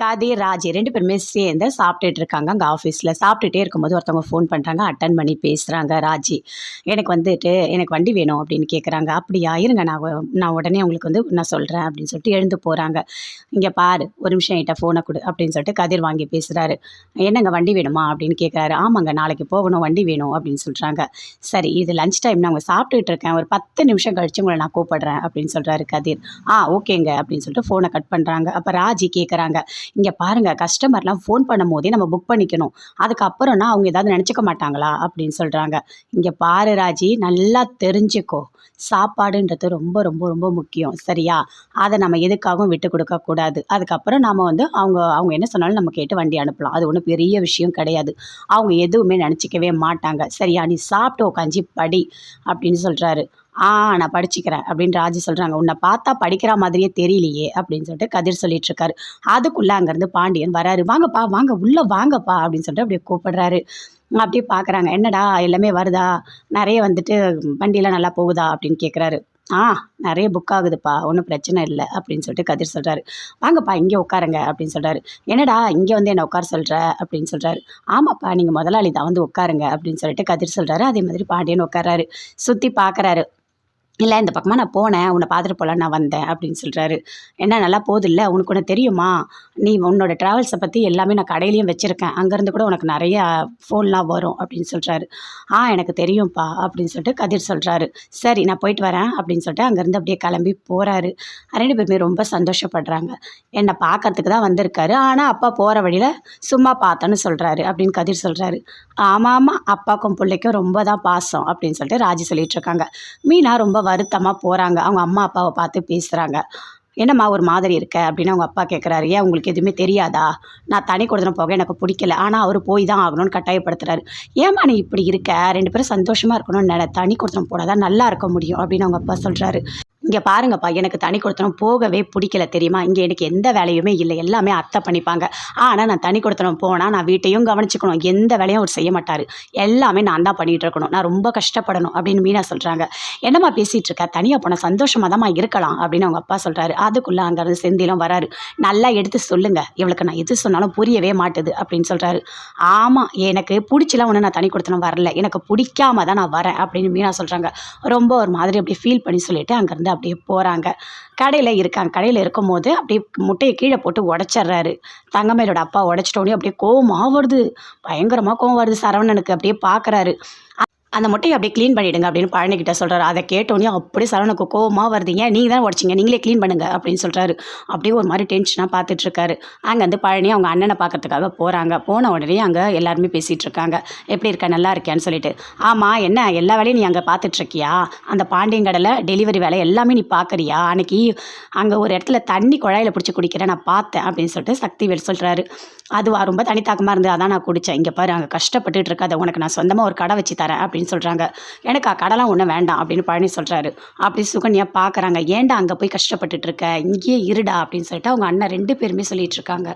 கதிர், ராஜி 2 பேருமே சேர்ந்து சாப்பிட்டுட்டு இருக்காங்க அங்கே ஆஃபீஸில். சாப்பிட்டுட்டே இருக்கும்போது ஒருத்தவங்க ஃபோன் பண்ணுறாங்க. அட்டன் பண்ணி பேசுகிறாங்க ராஜி. எனக்கு வண்டி வேணும் அப்படின்னு கேட்குறாங்க. அப்படியா, இருங்க நான் உடனே உங்களுக்கு நான் சொல்கிறேன் அப்படின்னு சொல்லிட்டு எழுந்து போகிறாங்க. இங்கே பாரு, ஒரு நிமிஷம் என்கிட்ட ஃபோனை கொடு அப்படின்னு சொல்லிட்டு கதிர் வாங்கி பேசுகிறாரு. என்னங்க வண்டி வேணுமா அப்படின்னு கேட்குறாரு. ஆமாங்க, நாளைக்கு போகணும், வண்டி வேணும் அப்படின்னு சொல்கிறாங்க. சரி, இது லஞ்ச் டைம், நான் சாப்பிட்டுட்டு இருக்கேன், ஒரு 10 நிமிஷம் கழிச்சு உங்களை நான் கூப்பிடுறேன் அப்படின்னு சொல்கிறாரு கதிர். ஓகேங்க அப்படின்னு சொல்லிட்டு ஃபோனை கட் பண்ணுறாங்க. அப்போ ராஜி கேட்குறாங்க, இங்கே பாருங்கள், கஸ்டமர்லாம் ஃபோன் பண்ணும் போதே நம்ம புக் பண்ணிக்கணும், அதுக்கப்புறம்னா அவங்க ஏதாவது நினச்சிக்க மாட்டாங்களா அப்படின்னு சொல்கிறாங்க. இங்கே பாரு ராஜி, நல்லா தெரிஞ்சுக்கோ, சாப்பாடுன்றது ரொம்ப ரொம்ப ரொம்ப முக்கியம், சரியா? அதை நம்ம எதுக்காகவும் விட்டு கொடுக்கக்கூடாது. அதுக்கப்புறம் நாம் அவங்க என்ன சொன்னாலும் நம்ம கேட்டு வண்டி அனுப்பலாம், அது ஒன்றும் பெரிய விஷயம் கிடையாது. அவங்க எதுவுமே நினச்சிக்கவே மாட்டாங்க, சரியா? நீ சாப்பிட்டு உட்காந்து படி அப்படின்னு சொல்கிறாரு. நான் படிச்சுக்கிறேன் அப்படின்னு ராஜி சொல்கிறாங்க. உன்னை பார்த்தா படிக்கிற மாதிரியே தெரியலையே அப்படின்னு சொல்லிட்டு கதிர் சொல்லிட்டு இருக்காரு. அதுக்குள்ளே அங்கேருந்து பாண்டியன் வராரு. வாங்கப்பா வாங்க, உள்ளே வாங்கப்பா அப்படின்னு சொல்லிட்டு அப்படியே கூப்பிடுறாரு. அப்படியே பார்க்குறாங்க. என்னடா எல்லாமே வருதா, நிறைய வண்டியெலாம் நல்லா போகுதா அப்படின்னு கேட்குறாரு. நிறைய புக் ஆகுதுப்பா, ஒன்றும் பிரச்சனை இல்லை அப்படின்னு சொல்லிட்டு கதிர் சொல்கிறாரு. வாங்கப்பா இங்கே உட்காருங்க அப்படின்னு சொல்கிறாரு. என்னடா இங்கே என்ன உட்கார சொல்கிற அப்படின்னு சொல்கிறாரு. ஆமாப்பா, நீங்கள் முதலாளி தான், உட்காருங்க அப்படின்னு சொல்லிட்டு கதிர் சொல்கிறாரு. அதே மாதிரி பாண்டியன் உட்காராரு. சுற்றி பார்க்குறாரு. இல்லை, இந்த பக்கமாக நான் போனேன், உன்னை பார்த்துட்டு போகலான்னு நான் வந்தேன் அப்படின்னு சொல்கிறாரு. என்ன நல்லா போதில்லை, உனக்கு ஒன்று தெரியுமா, நீ உன்னோட ட்ராவல்ஸை பற்றி எல்லாமே நான் கடையிலையும் வச்சுருக்கேன், அங்கேருந்து கூட உனக்கு நிறைய ஃபோன்லாம் வரும் அப்படின்னு சொல்கிறாரு. எனக்கு தெரியும்ப்பா அப்படின்னு சொல்லிட்டு கதிர் சொல்கிறாரு. சரி, நான் போயிட்டு வரேன் அப்படின்னு சொல்லிட்டு அங்கேருந்து அப்படியே கிளம்பி போகிறாரு. 2 பேருமே ரொம்ப சந்தோஷப்படுறாங்க. என்னை பார்க்கறதுக்கு தான் வந்திருக்காரு, ஆனால் அப்பா போகிற வழியில் சும்மா பார்த்தேன்னு சொல்கிறாரு அப்படின்னு கதிர் சொல்கிறாரு. ஆமாம், அப்பாவுக்கும் பிள்ளைக்கும் ரொம்ப தான் பாசம் அப்படின்னு சொல்லிட்டு ராஜி சொல்லிட்டு இருக்காங்க. மீனா ரொம்ப வருத்தமாக போகிறாங்க. அவங்க அம்மா அப்பாவை பார்த்து பேசுகிறாங்க. என்னம்மா ஒரு மாதிரி இருக்க அப்படின்னு அவங்க அப்பா கேட்குறாரு. ஏன் உங்களுக்கு எதுவுமே தெரியாதா, நான் தனி கொடுத்துன போக எனக்கு பிடிக்கல, ஆனால் அவர் போய் தான் ஆகணும்னு கட்டாயப்படுத்துறாரு. ஏம்மா நீ இப்படி இருக்க, 2 பேரும் சந்தோஷமாக இருக்கணும்னு தனி கொடுத்துன போனால் நல்லா இருக்க முடியும் அப்படின்னு அவங்க அப்பா சொல்கிறாரு. இங்கே பாருங்கப்பா, எனக்கு தனி கொடுத்தனம் போகவே பிடிக்கல, தெரியுமா? இங்கே எனக்கு எந்த வேலையுமே இல்லை, எல்லாமே அத்தை பண்ணிப்பாங்க. ஆனால் நான் தனி கொடுத்தனம் போனால் நான் வீட்டையும் கவனிச்சுக்கணும், எந்த வேலையும் அவர் செய்ய மாட்டார், எல்லாமே நான் தான் பண்ணிகிட்டு இருக்கணும், நான் ரொம்ப கஷ்டப்படணும் அப்படின்னு மீனா சொல்கிறாங்க. என்னம்மா பேசிகிட்டு இருக்க, தனியாக போனால் சந்தோஷமாக தான் இருக்கலாம் அப்படின்னு அவங்க அப்பா சொல்கிறாரு. அதுக்குள்ளே அங்கேருந்து செந்திலும் வராரு. நல்லா எடுத்து சொல்லுங்கள், இவளுக்கு நான் எது சொன்னாலும் புரியவே மாட்டுது அப்படின்னு சொல்கிறாரு. ஆமாம், எனக்கு பிடிச்சலாம் ஒன்று நான் தனி கொடுத்தனம் வரல, எனக்கு பிடிக்காம தான் நான் வரேன் அப்படின்னு மீனா சொல்கிறாங்க. ரொம்ப ஒரு மாதிரி அப்படியே ஃபீல் பண்ணி சொல்லிவிட்டு அங்கேருந்து அப்படியே போகிறாங்க. கடையில் இருக்கும்போது அப்படியே முட்டையை கீழே போட்டு உடச்சிட்றாரு. தங்கமயிலோட அப்பா உடச்சிட்டோடனே அப்படியே கோவமாக வருது, பயங்கரமாக கோவம் வருது சரவணனுக்கு. அப்படியே பார்க்குறாரு. அந்த முட்டையை அப்படியே க்ளீன் பண்ணிவிடுங்க அப்படின்னு பழனிக்கிட்ட சொல்கிறாரு. அதை கேட்டோன்னே அப்படியே சரவணனுக்கு கோவமாக வருது. ஏன் நீங்கள் தான் உடச்சிங்க, நீங்களே க்ளீன் பண்ணுங்க அப்படின்னு சொல்கிறாரு. அப்படியே ஒரு மாதிரி டென்ஷனாக பார்த்துட்ருக்காரு. அங்கேருந்து பழனி அவங்க அண்ணனை பார்க்கறதுக்காக போகிறாங்க. போன உடனே அங்கே எல்லாருமே பேசிகிட்டு இருக்காங்க. எப்படி இருக்க, நல்லா இருக்கேன்னு சொல்லிட்டு. ஆமாம், என்ன எல்லா வேலையும் நீ அங்கே பார்த்துட்ருக்கியா, அந்த பாண்டியங்கடையில் டெலிவரி வேலை எல்லாமே நீ பார்க்குறியா, அன்றைக்கி அங்கே ஒரு இடத்துல தண்ணி குழாயில் பிடிச்சி குடிக்கிறேன் நான் பார்த்தேன் அப்படின்னு சொல்லிட்டு சக்திவேல் சொல்கிறாரு. அதுவா, ரொம்ப தனித்தாக்கமாக இருந்து அதான் நான் குடித்தேன். இங்கே பாரு, அங்கே கஷ்டப்பட்டுட்டு இருக்காத, உனக்கு நான் சொந்தமாக ஒரு கடை வச்சு தரேன் அப்படின்னு சொல்கிறாங்க. எனக்கு கடலாம் ஒன்றும் வேண்டாம் அப்படின்னு பழனி சொல்கிறாரு. அப்படி சுகன்யா பார்க்குறாங்க. ஏன்டா அங்கே போய் கஷ்டப்பட்டுட்டு இருக்க, இங்கேயே இருடா அப்படின்னு சொல்லிட்டு அவங்க அண்ணன் 2 பேருமே சொல்லிட்டு இருக்காங்க.